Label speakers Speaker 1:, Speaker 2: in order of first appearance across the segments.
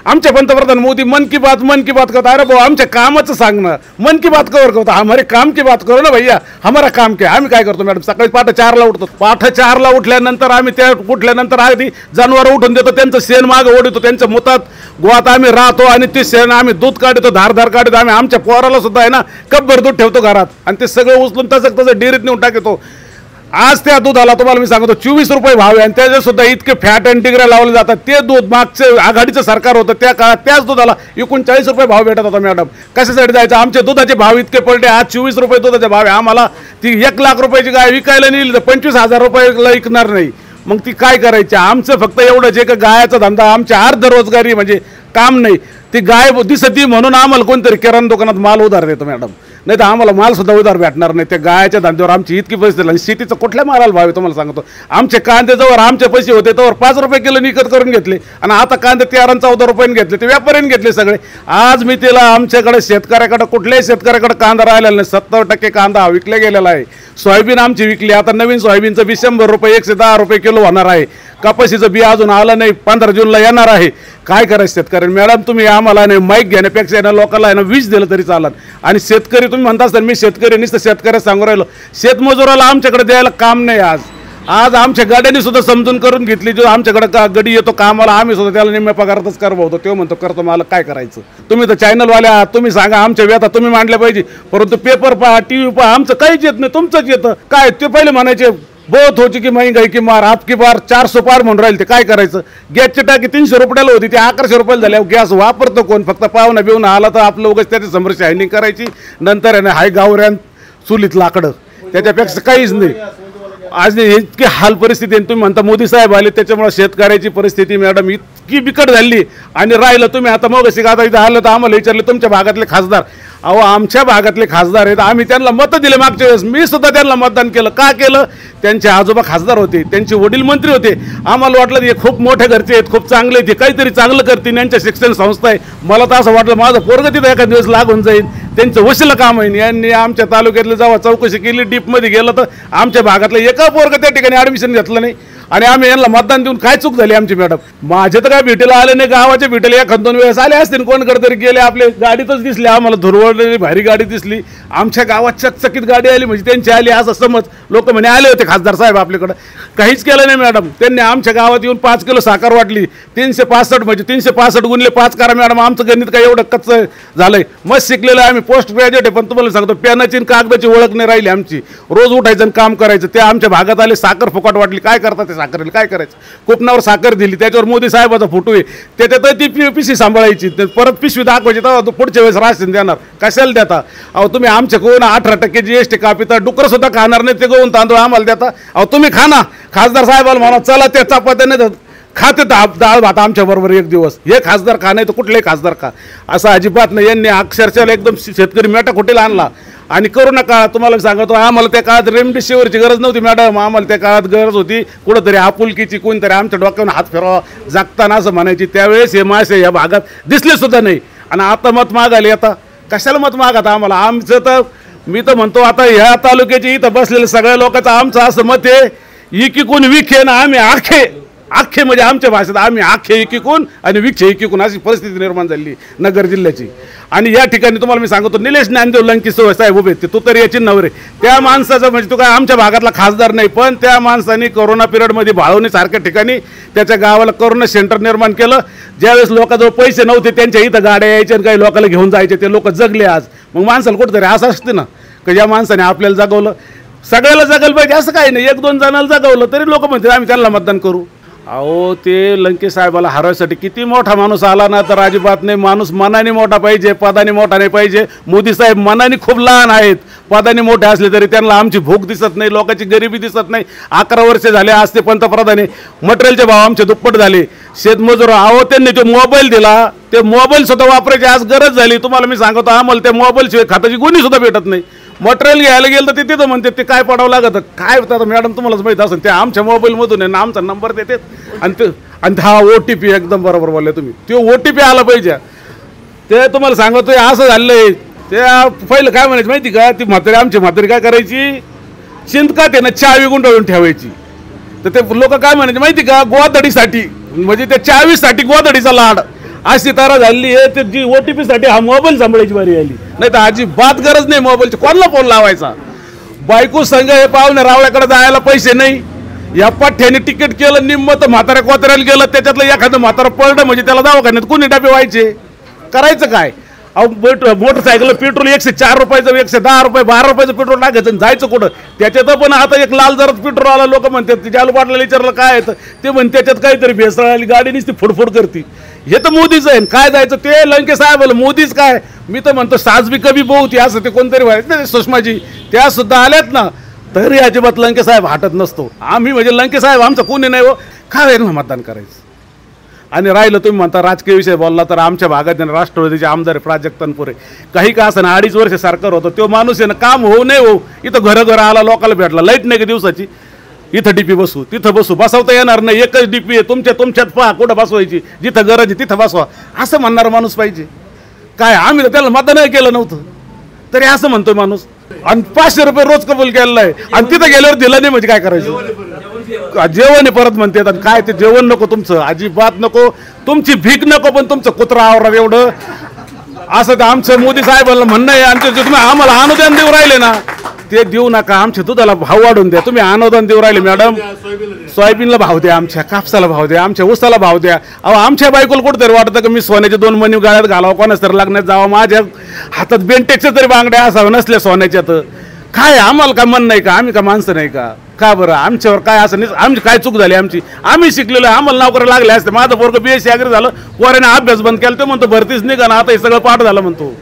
Speaker 1: आमचे पंतप्रधान मोदी मन की बात करता। अरे भाऊ आमच्या कामाचं सांग ना, मन की बात कवर करतो, हमारे काम की बात करो ना भैया, हमारा काम क्या। आम्ही काय करतो मॅडम, सकाळी पहाटे 4ला उठतो, पहाटे 4ला उठल्यानंतर आम्ही त्या उठल्यानंतर आधी जनावर उठून देतो, त्यांचं शेण मागं ओढतो, त्यांच्या मुतात गोवात आम्ही राहतो आणि ते शेण आम्ही दूध काढतो, धार काढतो, आम्ही आमच्या पोराला सुद्धा आहे ना कपभर दूध ठेवतो घरात आणि ते सगळं उचलून तसं डेअरीत नेऊन टाकतो। आज त्या दुधाला तुम्हाला मी सांगतो 24 रुपये भाव आहे आणि त्याचे सुद्धा इतके फॅट आणि डिग्रे लावले जातात। ते दूध मागचं आघाडीचं सरकार होतं त्या काळात त्याच दुधाला 39 रुपये भाव भेटत होता मॅडम। कशासाठी जायचं, आमचे दुधाचे भाव इतके पडले, आज 24 रुपये दुधाचे भाव आहे, आम्हाला ती 1 लाख रुपयाची गाय विकायला नेली तर 25,000 रुपयाला विकणार नाही, मग ती काय करायची। आमचं फक्त एवढंच आहे की गायाचा धंदा, आमच्या अर्धरोजगारी म्हणजे काम नाही, ती गाय दिसती म्हणून आम्हाला कोणतरी किराणा दुकानात माल उधार देतो मॅडम, नाही तर आम्हाला माल सुद्धा उधार भेटणार नाही। त्या गायच्या धंद्यावर आमची इतकी परिस्थिती आणि शेतीचं कुठल्या मालाला भाव आहे तुम्हाला सांगतो। आमचे कांदे जवळ आमचे पैसे होते तर 5 रुपये किलो विकत करून घेतले आणि आता कांदे 13-14 रुपयांनी घेतले, ते व्यापाऱ्यांनी घेतले सगळे। आज मी तिला आमच्याकडे शेतकऱ्याकडे कुठल्याही शेतकऱ्याकडे कांदा राहिलेला नाही, 70% कांदा विकला गेलेला आहे। सोयाबीन आमची विकली, आता नवीन सोयाबीनचं बी 100 रुपये 110 रुपये किलो होणार आहे। कपाशीचं बी अजून आलं नाही, 15 जूनला येणार आहे। काय करायचं शेतकऱ्यांनी, मॅडम तुम्ही आम्हाला नाही माईक घेण्यापेक्षा ना लोकांना आहे ना 20 दिलं तरी चालत। आणि शेतकरी तुम्ही म्हणता असताना मी शेतकरी नुसतं शेतकऱ्याला सांगू राहिलो, शेतमजुराला आमच्याकडे द्यायला काम नाही। आज आमच्या गाड्यांनी सुद्धा समजून करून घेतली, जो आमच्याकडे गडी येतो कामाला आम्ही सुद्धा त्याला निम्म्या पगारातच करवतो, तो म्हणतो करतो, मला काय करायचं। तुम्ही तर चॅनलवाले आहात, तुम्ही सांगा आमच्या व्यथा तुम्ही मांडल्या पाहिजे, परंतु पेपर पहा TV पहा आमचं काहीच येत नाही, तुमचंच येतं। काय ते पहिले म्हणायचे बहुत हो चुकी महंगाई की मार, आपकी बार 400 पार म्हणून राहील, ते काय करायचं। गॅसची टाकी 300 रुपयाला होती, ते 1100 रुपयाला झाल्या। गॅस वापरतो कोण, फक्त पाहुणा बिवून आला तर आपलं उगाच त्याची समोर शायनिंग करायची, नंतर आहे ना हाय गावऱ्यान चुलीत लाकडं, त्याच्यापेक्षा काहीच नाही। आज इतकी हाल परिस्थिती आहे, तुम्ही म्हणता मोदी साहेब आले त्याच्यामुळे शेतकऱ्याची परिस्थिती मॅडम इतकी बिकट झाली। आणि राहिलं तुम्ही आता मग आता इथं आलं तर आम्हाला विचारले तुमच्या भागातले खासदार, अहो आमच्या भागातले खासदार आहेत, आम्ही त्यांना मतं दिले मागच्या वेळेस, मी सुद्धा त्यांना मतदान केलं। का केलं, त्यांचे आजोबा खासदार होते, त्यांचे वडील मंत्री होते, आम्हाला वाटलं हे खूप मोठे घरचे आहेत, खूप चांगले आहेत, काहीतरी चांगलं करतील, यांच्या शिक्षण संस्था आहे, मला तर असं वाटलं माझं पोरगं तिथं एखाद दिवस लागून जाईल, त्यांचं वशिला काम आहे। यांनी आमच्या तालुक्यातले जेव्हा चौकशी केली, डीपमध्ये गेलं तर आमच्या भागातलं एका पोरगं त्या ठिकाणी ॲडमिशन घेतलं नाही आणि आम्ही यांना मतदान देऊन काय चूक झाली आमची मॅडम। माझे तर काय भेटीला आले नाही, गावाच्या भेटीला 1-2 वेळेस आले असतील, कोणकडे तरी गेले, आपले गाडीतच दिसले आम्हाला, धुरवडलेली भारी गाडी दिसली, आमच्या गावात चकचकीत गाडी आली म्हणजे त्यांची आली असं समज, लोक म्हणे आले होते खासदार साहेब आपल्याकडं, काहीच केलं नाही मॅडम। त्यांनी आमच्या गावात येऊन 5 किलो साखर वाटली, 365 म्हणजे 365 गुणले 5 करा मॅडम, आमचं गणित काय एवढं कच्चं झालंय, मस्त शिकलेलं आहे, आम्ही पोस्ट ग्रॅज्युएट आहे, पण तुम्हाला सांगतो पेनाची आणि कागदाची ओळख नाही राहिली आमची, रोज उठायचं आणि काम करायचं। ते आमच्या भागात आले, साखर फुकट वाटली, काय करतात ते साखरेला, काय करायचं, कुपनावर साखर दिली, त्याच्यावर मोदी साहेबाचा फोटो आहे, त्याच्यात ती पिशवी सांभाळायची, परत पिशवी दाखवायची, तेव्हा पुढच्या वेळेस राशन देणार, कशाला देता। अहो तुम्ही आमच्याकडून 18% GST कापिता, डुकर सुद्धा खाणार नाही, ते गहून तांदूळ आम्हाला देता। अहो तुम्ही खा ना, खासदार साहेबाला म्हणा चला त्या चपात्याने खाते डाळ भात आमच्या बरोबर एक दिवस, हे खासदार खा नाही तर कुठलेही खासदार खा, असं अजिबात नाही। यांनी अक्षरशः एकदम शेतकरी मेटा खोटेला आणला। आणि करोना काळात तुम्हाला सांगतो, आम्हाला त्या काळात रेमडेसिवीरची गरज नव्हती मॅडम, आम्हाला त्या काळात गरज होती कुठंतरी आपुलकीची, कोणतरी आमच्या डोक्यावर हात फिरवा जगताना असं म्हणायची, त्यावेळेस हे मासे या भागात दिसले सुद्धा नाही। आणि आता मत मागायला आता कशाला मत मागत आम्हाला, आमचं तर मी तर म्हणतो आता ह्या तालुक्याची इथं बसलेल्या सगळ्या लोकांचं आमचं असं मत आहे, इकिकून विखे ना आम्ही आखे म्हणजे आमच्या भाषेत आम्ही आखे इकिकून आणि विखे इकिकून, अशी परिस्थिती निर्माण झाली नगर जिल्ह्याची। आणि या ठिकाणी तुम्हाला मी सांगतो, निलेश ज्ञानदेव लंकी साहेब उभे, ते तू तरी याची नवरे, त्या माणसाचं म्हणजे तो काय आमच्या भागातला खासदार नाही, पण त्या माणसाने कोरोना पिरियडमध्ये भाळवणी सारख्या ठिकाणी त्याच्या गावाला कोरोना सेंटर निर्माण केलं। ज्यावेळेस लोकांजवळ पैसे नव्हते, त्यांच्या इथं गाड्या यायच्या आणि काही लोकांना घेऊन जायचे, ते लोक जगले आज। मग माणसाला कुठंतरी असं असते ना की या माणसाने आपल्याला जगवलं, सगळ्याला जगायला पाहिजे असं काही नाही, 1-2 जणांना जगवलं तरी लोक म्हणतात आम्ही त्यांना मतदान करू। अहो ते लंके साहेबाला हरवायसाठी किती मोठा माणूस आला ना तर अजिबात नाही, माणूस मनाने मोठा पाहिजे, पदाने मोठा नाही पाहिजे। मोदी साहेब मनाने खूप लहान आहेत, पदाने मोठे असले तरी त्यांना आमची भूक दिसत नाही, लोकांची गरिबी दिसत नाही। 11 वर्ष झाले आज ते पंतप्रधान आहे, मटेरियलचे भाव आमचे दुप्पट झाले, शेतमजूर अहो त्यांनी तो मोबाईल दिला, ते मोबाईल सुद्धा वापरायची आज गरज झाली। तुम्हाला मी सांगतो आम्हाला त्या मोबाईल शिवाय खात्याची गुन्हे सुद्धा भेटत नाही, मटेरियल घ्यायला गेलं तर ते तिथं म्हणते ते काय पडावं लागतं, काय होतं मॅडम तुम्हालाच माहीत असेल, ते आमच्या मोबाईलमधून आहे ना आमचा नंबर देतात आणि हा OTP एकदम बरोबर बोलले तुम्ही, तो OTP आला पाहिजे। ते तुम्हाला सांगतो असं झालंय, ते पहिलं काय म्हणायचं माहिती का, ती म्हातारी आमची म्हातारी काय करायची, चिंतकात आहे ना चावी गुंडाळून ठेवायची, तर ते लोक काय म्हणायचे माहिती का, गोवादडीसाठी म्हणजे त्या चावीसाठी गोवादडीचा लाड। अशी तारा झाली आहे, जी OTP साठी हा मोबाईल सांभाळायची बारी आली, नाही तर अजिबात गरज नाही मोबाईलची. कोणाला फोन लावायचा? बायको संघ हे पाहुणे रावळ्याकडे जायला पैसे नाही, या पठ्ठ्याने तिकीट केलं, निम्म तर म्हाताऱ्या कोत्र्याला गेलं, त्याच्यातलं एखादं म्हातारा पडलं म्हणजे त्याला दवाखान्यात कोणी डबे व्हायचे, करायचं काय? अहो मोटरसायकल पेट्रोल 104 रुपयाचं, 110 रुपये, 12 रुपयाचं पेट्रोल टाकायचं आणि जायचं कुठं? त्याच्यात पण आता एक लाल जरात पेट्रोल आला, लोक म्हणतात जालू पाटला विचारलं काय येतं ते म्हणते त्याच्यात काहीतरी भेसळ आली, गाडी नुसती फुडफुड करते. हे तर मोदीच आहे, काय जायचं ते लंके साहेब मोदीच काय. मी तर म्हणतो साज बी कमी बहुती असं ते कोणतरी व्हायचं ना, सुषमाजी त्या सुद्धा आल्यात ना, तरी अजिबात लंके साहेब हटत नसतो. आम्ही म्हणजे लंके साहेब आमचं कोणी नाही हो, काय ना मतदान करायचं. आणि राहिलं तुम्ही म्हणता राजकीय विषय बोलला तर आमच्या भागात राष्ट्रवादीचे आमदार प्राजक्त तनपुरे, काही का असं 2.5 वर्ष सरकार होतं, तो माणूस आहे ना, काम होऊ नये हो, इथं घरं आला, लोकांना भेटला, लाईट नाही का दिवसाची, इथं डीपी बसू तिथं बसू, बसवता येणार नाही, एकच डीपी आहे, तुमच्यात पहा कुठं बसवायची, जिथं गरज आहे तिथं बसवा, असं म्हणणारा माणूस पाहिजे. काय आम्ही तर त्याला मतदान केलं नव्हतं तरी असं म्हणतोय माणूस, आणि 500 रुपये रोज कबूल केलेला आहे, आणि तिथं गेल्यावर दिलं नाही म्हणजे काय करायचं? जेवण परत म्हणते, काय ते जेवण नको तुमचं, अजिबात नको, तुमची भीक नको, पण तुमचं कुत्रा आवरा एवढं असं तर आमचं मोदी साहेबांना म्हणणं आहे. आणि तुम्ही आम्हाला अनुदान देऊ राहिले ना, ते देऊ नका, आमच्या दुधाला भाव वाढून द्या. तुम्ही अनुदान देऊ राहिले मॅडम, सोयाबीनला भाव द्या, आमच्या कापसाला भाव द्या, आमच्या ऊसाला भाव द्या. अहो आमच्या बायकोला कुठंतरी वाटतं की मी सोन्याचे 2 मणी गाळ्यात घालावं, कोणाच तरी लग्नात जावं, माझ्या हातात बेंटेक्सच्या तरी बांगड्या असावं नसल्या सोन्याच्या, तर काय आम्हाला का मन नाही का? आम्ही का माणसं नाही का? का बरं आमच्यावर काय असं नाही? आमची काय चूक झाली आमची? आम्ही शिकलेलो, आम्हाला नोकरी लागले असते. माझं पोरगं BSc ॲग्री झालं, पोराने अभ्यास बंद केला, ते म्हणतो भरतीच निघा ना, आता हे सगळं पाठ झालं म्हणतो,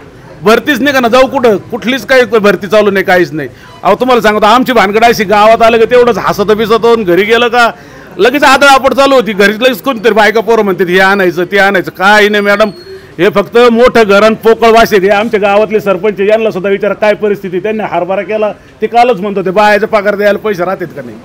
Speaker 1: भरतीच निघा ना, जाऊ कुठं? कुठलीच काही भरती चालू नाही, काहीच नाही. अहो तुम्हाला सांगतो आमची भानगड अशी, गावात आलं का तेवढंच हसत बिसत, घरी गेलं का लगेच आदळापड चालू होती, घरी लगेच कोणतरी बायका पोरं म्हणते हे आणायचं ते आणायचं. काय नाही मॅडम, हे फक्त मोठं घरण पोकळ वाशे हे आमच्या गावातले सरपंच, यांना सुद्धा विचारा काय परिस्थिती, त्यांनी हरभरा केला ते कालच म्हणतो ते बायाचा पगार द्यायला पैसे राहतात का नाही.